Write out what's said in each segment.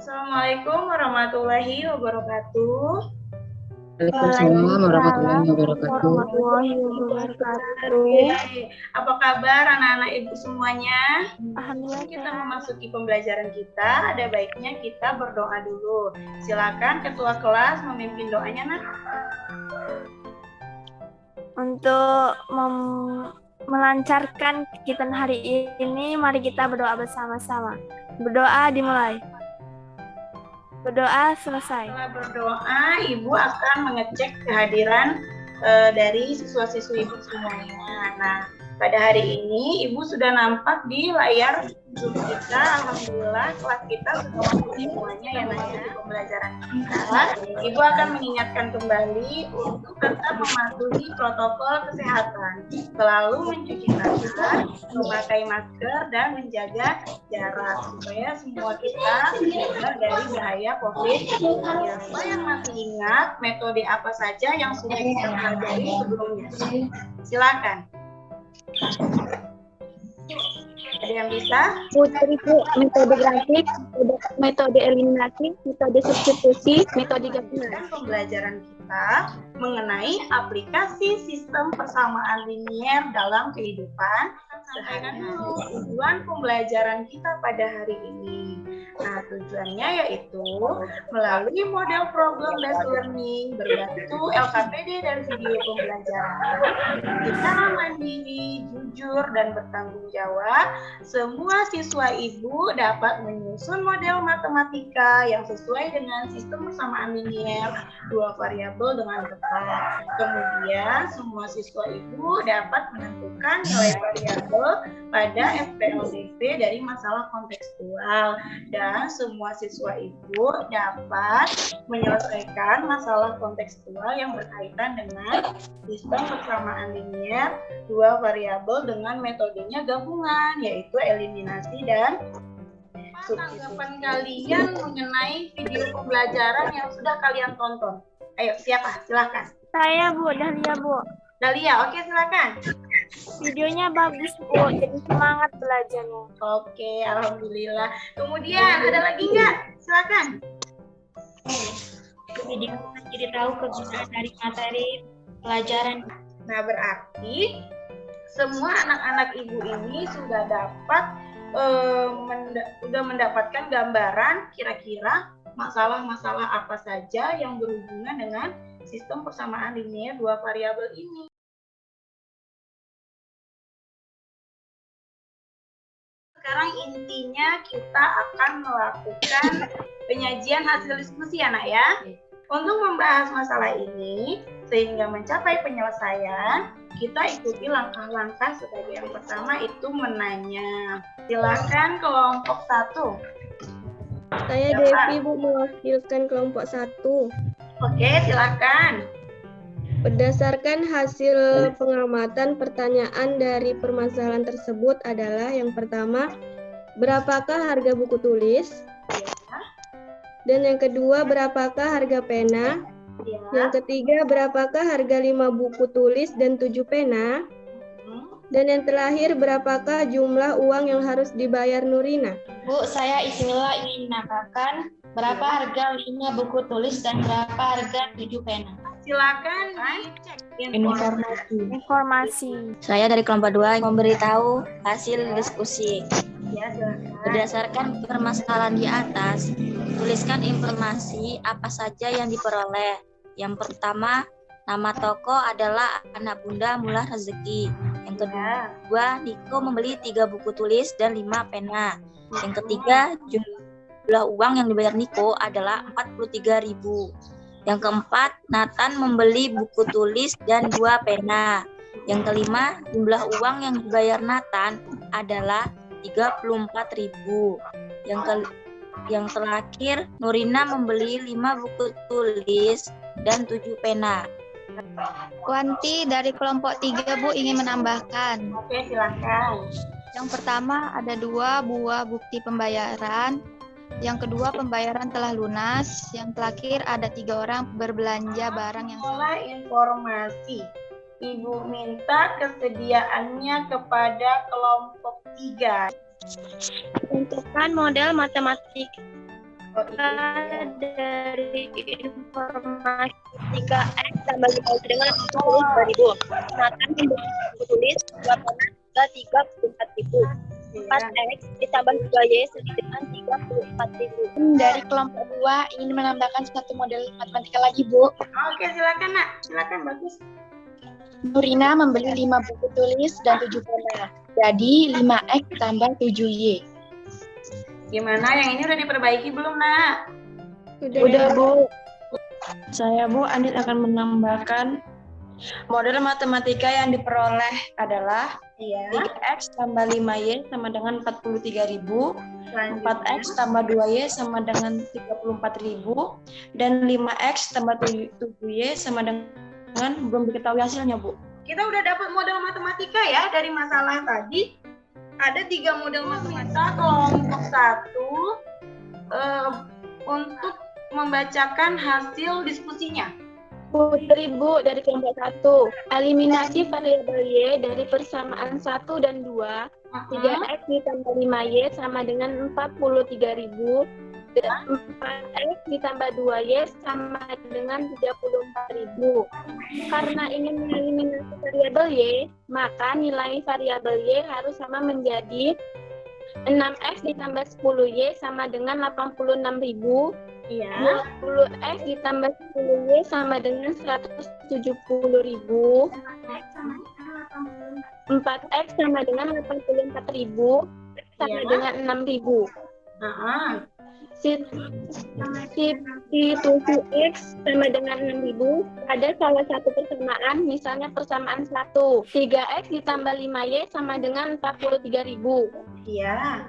Assalamualaikum warahmatullahi wabarakatuh. Waalaikumsalam warahmatullahi wabarakatuh. Apa kabar anak-anak ibu semuanya? Alhamdulillah. Kita memasuki pembelajaran kita, ada baiknya kita berdoa dulu. Silakan ketua kelas memimpin doanya, Nak. Untuk melancarkan kegiatan hari ini, mari kita berdoa bersama-sama. Berdoa dimulai. Berdoa selesai. Setelah berdoa, Ibu akan mengecek kehadiran dari siswa-siswi Ibu semuanya. Nah, pada hari ini Ibu sudah nampak di layar Zoom kita. Alhamdulillah kelas kita sudah masuk semuanya ya Naya di pembelajaran kita. Ibu akan mengingatkan kembali untuk tetap mematuhi protokol kesehatan, selalu mencuci tangan, memakai masker dan menjaga jarak supaya semua kita terhindar dari bahaya COVID-19. Yang masih ingat metode apa saja yang sudah kita pelajari sebelumnya? Silakan. Ada yang bisa? Metode grafik, metode eliminasi, metode substitusi, metode gabungan. Pembelajaran kita mengenai aplikasi sistem persamaan linier dalam kehidupan sehari-hari. Tujuan pembelajaran kita pada hari ini. Nah, tujuannya yaitu melalui model problem based learning berbentuk LKPD dan video pembelajaran secara mandiri, jujur, dan bertanggung jawab. Semua siswa Ibu dapat menyusun model matematika yang sesuai dengan sistem persamaan linier dua variabel dengan tepat. Kemudian semua siswa Ibu dapat menentukan nilai variabel pada SPLDP dari masalah kontekstual, dan semua siswa Ibu dapat menyelesaikan masalah kontekstual yang berkaitan dengan sistem persamaan linier dua variabel dengan metodenya gabungan, yaitu eliminasi dan substitusi. Tanggapan kalian mengenai video pembelajaran yang sudah kalian tonton? Ayo, siapa? Silakan. Saya Bu, Dahlia Bu. Dahlia, oke silakan. Videonya bagus Bu, jadi semangat belajarnya. Oke, alhamdulillah. Kemudian ada lagi nggak? Silakan. Video jadi tahu kegunaan dari materi pelajaran. Nah, berarti semua anak-anak ibu ini sudah dapat sudah mendapatkan gambaran kira-kira masalah-masalah apa saja yang berhubungan dengan sistem persamaan linier dua variabel ini. Sekarang intinya kita akan melakukan penyajian hasil diskusi anak ya. Untuk membahas masalah ini sehingga mencapai penyelesaian, kita ikuti langkah-langkah sebagai yang pertama itu menanya. Silakan kelompok 1. Saya Devi Bu, mewakilkan kelompok 1. Oke, silakan. Berdasarkan hasil pengamatan, pertanyaan dari permasalahan tersebut adalah yang pertama, berapakah harga buku tulis? Dan yang kedua, berapakah harga pena? Ya. Yang ketiga, berapakah harga 5 buku tulis dan 7 pena? Dan yang terakhir, berapakah jumlah uang yang harus dibayar Nurina? Bu, saya Ismila ingin menambahkan berapa harga 5 buku tulis dan berapa harga 7 pena. Silakan dicek Informasi. Saya dari kelompok 2 memberitahu hasil diskusi. ya, silakan. Berdasarkan permasalahan di atas, tuliskan informasi apa saja yang diperoleh. Yang pertama, nama toko adalah Anak Bunda Murah Rezeki. Yang kedua, Niko membeli 3 buku tulis dan 5 pena. Yang ketiga, jumlah uang yang dibayar Niko adalah 43.000. Yang keempat, Nathan membeli buku tulis dan 2 pena. Yang kelima, jumlah uang yang dibayar Nathan adalah 34.000. Yang terakhir, Nurina membeli 5 buku tulis dan 7 pena. Wanti dari kelompok 3, Bu, ingin menambahkan. Oke, silakan. Yang pertama ada 2 buah bukti pembayaran. Yang kedua, pembayaran telah lunas. Yang terakhir ada 3 orang berbelanja barang yang Pola informasi. Ibu minta kesediaannya kepada kelompok 3. Tentukan model matematika Oh, iya. dari informasi 3X tambah 5 dengan 42.000. Nathan membeli buku tulis 2 pena hingga 34.000. 4X ditambah 2Y sama dengan 34.000. Dari kelompok 2 ingin menambahkan satu model matematika lagi, Bu. Oke, silakan Nak. Silakan, bagus. Nurina membeli 5 buku tulis dan 7 pena. Jadi 5X tambah 7Y. Gimana? Yang ini udah diperbaiki belum, Nak? Udah, Bu. Saya, Bu, Andit akan menambahkan model matematika yang diperoleh adalah Iya. 3X tambah 5Y sama dengan 43.000, 4X tambah 2Y sama dengan 34.000, dan 5X tambah 7Y sama dengan belum diketahui hasilnya, Bu. Kita udah dapat model matematika ya dari masalah tadi. Ada 3 model matematika kelompok 1 untuk membacakan hasil diskusinya. Putri, Bu, dari kelompok 1. Eliminasi variabel Y dari persamaan 1 dan 2. 3X ditambah 5Y sama dengan 43.000. Dan 4X ditambah 2Y sama dengan 34.000. Karena ingin mengeliminasi variabel Y, maka nilai variabel Y harus sama menjadi 6X ditambah 10Y sama dengan 86.000. Iya. 20X ditambah 10Y sama dengan 170.000. 4X sama dengan 84.000 sama dengan 6.000. Si 7X sama dengan 6.000. Ada salah satu persamaan, misalnya persamaan 1. 3X ditambah 5Y sama dengan 43.000. Iya.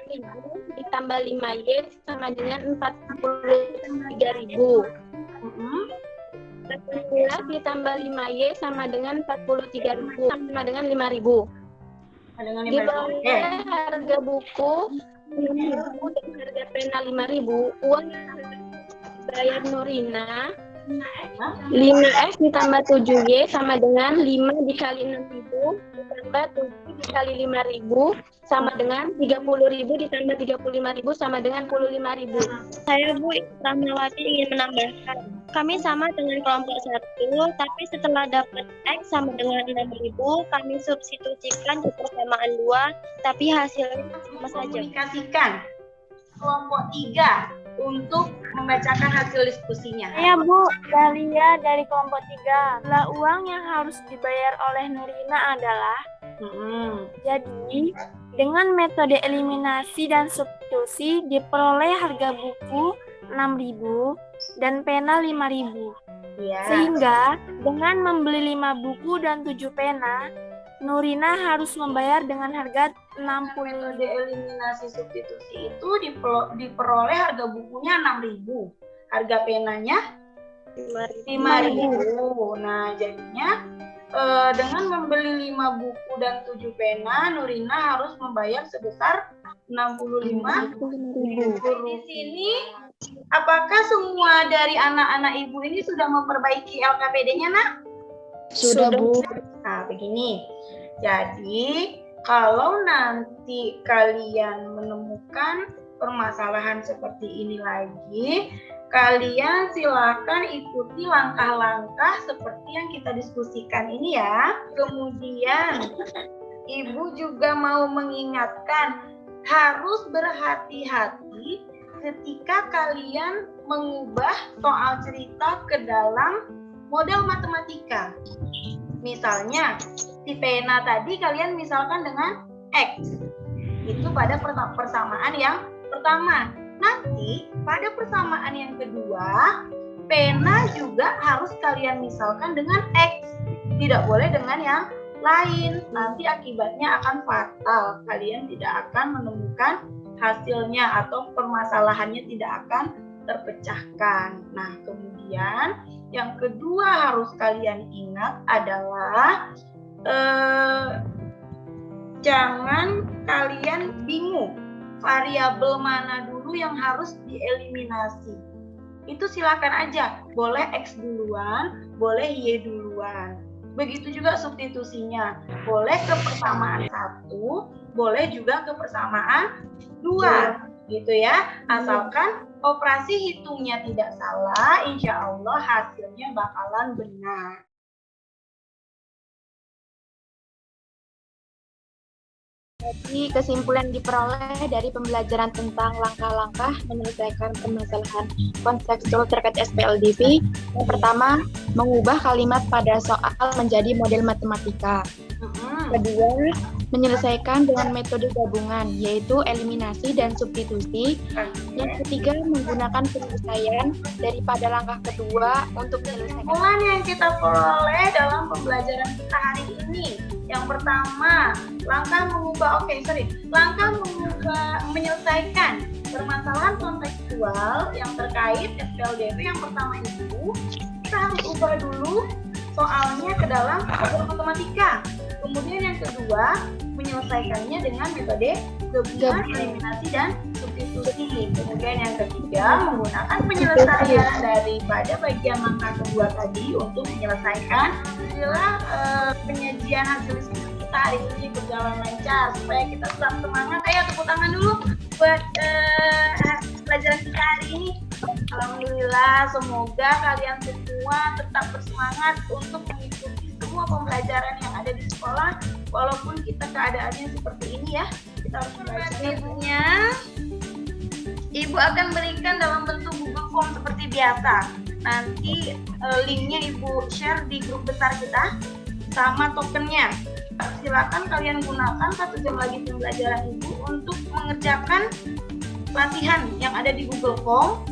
6.000 ditambah 5Y sama dengan 43.000. 14 ditambah 5Y sama dengan 43.000 sama dengan 5.000. Di bawahnya harga buku 6.000 dan harga pena 5.000. Uang yang bayar Nurina 5X ditambah 7Y sama dengan 5 dikali 6.000 ditambah 7 dikali 5.000 sama dengan 30.000 ditambah 35.000 sama dengan 45.000. Saya, Bu, Rahmawati, ingin menambahkan. Kami sama dengan kelompok 1, tapi setelah dapat X sama dengan 6.000, kami substitusikan ke persamaan 2, tapi hasilnya sama saja. Komunikasikan kelompok 3 untuk membacakan hasil diskusinya. Ya, Bu, Dahlia dari kelompok 3. Jumlah uang yang harus dibayar oleh Nurina adalah jadi, dengan metode eliminasi dan substitusi diperoleh harga buku 6.000 dan pena 5.000. Ya. Sehingga dengan membeli 5 buku dan 7 pena, Nurina harus membayar dengan harga 60.000. Metode eliminasi substitusi itu diperoleh harga bukunya 6.000. Harga penanya 5.000. Nah, jadinya dengan membeli 5 buku dan 7 pena, Nurina harus membayar sebesar 65.000. Di sini Apakah semua dari anak-anak Ibu ini sudah memperbaiki LKPD-nya, Nak? Sudah, Bu. Nah, begini. Jadi, kalau nanti kalian menemukan permasalahan seperti ini lagi, kalian silakan ikuti langkah-langkah seperti yang kita diskusikan ini ya. Kemudian, Ibu juga mau mengingatkan harus berhati-hati ketika kalian mengubah soal cerita ke dalam model matematika. Misalnya, si pena tadi kalian misalkan dengan X. Itu pada persamaan yang pertama. Nanti pada persamaan yang kedua, pena juga harus kalian misalkan dengan X. Tidak boleh dengan yang lain. Nanti akibatnya akan fatal. Kalian tidak akan menemukan hasilnya atau permasalahannya tidak akan terpecahkan. Nah, kemudian yang kedua harus kalian ingat adalah jangan kalian bingung variabel mana dulu yang harus dieliminasi. Itu silakan aja, boleh X duluan, boleh Y duluan. Begitu juga substitusinya, boleh ke persamaan 1, boleh juga ke persamaan 2, gitu ya. Asalkan operasi hitungnya tidak salah, insya Allah hasilnya bakalan benar. Jadi kesimpulan diperoleh dari pembelajaran tentang langkah-langkah menyelesaikan permasalahan konseptual terkait SPLDV. Yang pertama, mengubah kalimat pada soal menjadi model matematika. Kedua, menyelesaikan dengan metode gabungan, yaitu eliminasi dan substitusi. Yang ketiga, menggunakan penyelesaian daripada langkah kedua untuk menyelesaikan. Kesimpulan yang kita peroleh dalam pembelajaran kita hari ini. Yang pertama, langkah menyelesaikan permasalahan kontekstual yang terkait SPLDV. Yang pertama itu, kita harus ubah dulu soalnya ke dalam model matematika. Kemudian yang kedua, menyelesaikannya dengan metode gabungan, eliminasi, dan substitusi. Kemudian yang ketiga, menggunakan penyelesaian daripada bagian langkah kedua tadi untuk menyelesaikan. Inilah penyajian hasil diskusi kita hari ini berjalan lancar supaya kita tetap semangat. Ayo tepuk tangan dulu buat pelajaran kita hari ini. Alhamdulillah, semoga kalian semua tetap bersemangat untuk mengikuti semua pembelajaran yang ada di sekolah, walaupun kita keadaannya seperti ini ya. Kita harus belajar. Ibunya, Ibu akan berikan dalam bentuk Google Form seperti biasa. Nanti linknya Ibu share di grup besar kita sama tokennya. Silakan kalian gunakan 1 jam lagi pembelajaran Ibu untuk mengerjakan latihan yang ada di Google Form.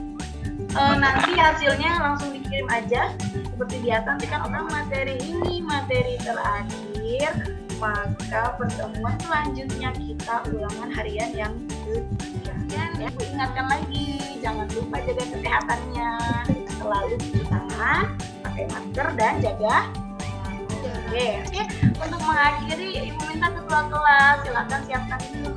Nanti hasilnya langsung dikirim aja seperti biasa. Nanti kan materi ini materi terakhir, maka pertemuan selanjutnya kita ulangan harian yang ketiga. Dan Ibu ingatkan lagi, jangan lupa jaga kesehatannya, selalu cuci tangan, pakai masker, dan jaga. Oke. Untuk mengakhiri, Ibu minta ketua kelas silakan siapkan itu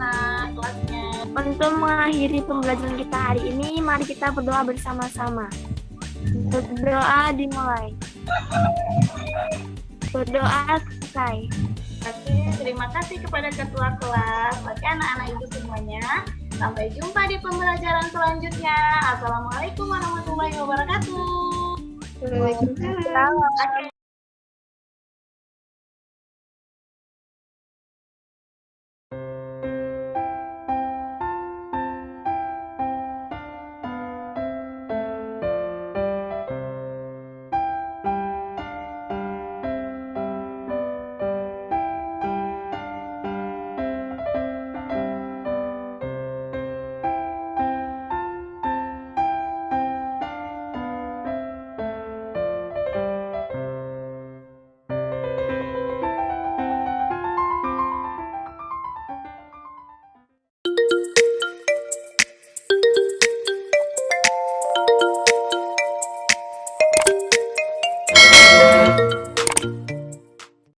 kelasnya. Untuk mengakhiri pembelajaran kita hari ini, mari kita berdoa bersama-sama. Berdoa dimulai. Berdoa selesai. Oke, terima kasih kepada ketua kelas. Oke, anak-anak Ibu semuanya. Sampai jumpa di pembelajaran selanjutnya. Assalamualaikum warahmatullahi wabarakatuh. Waalaikumsalam. Oke.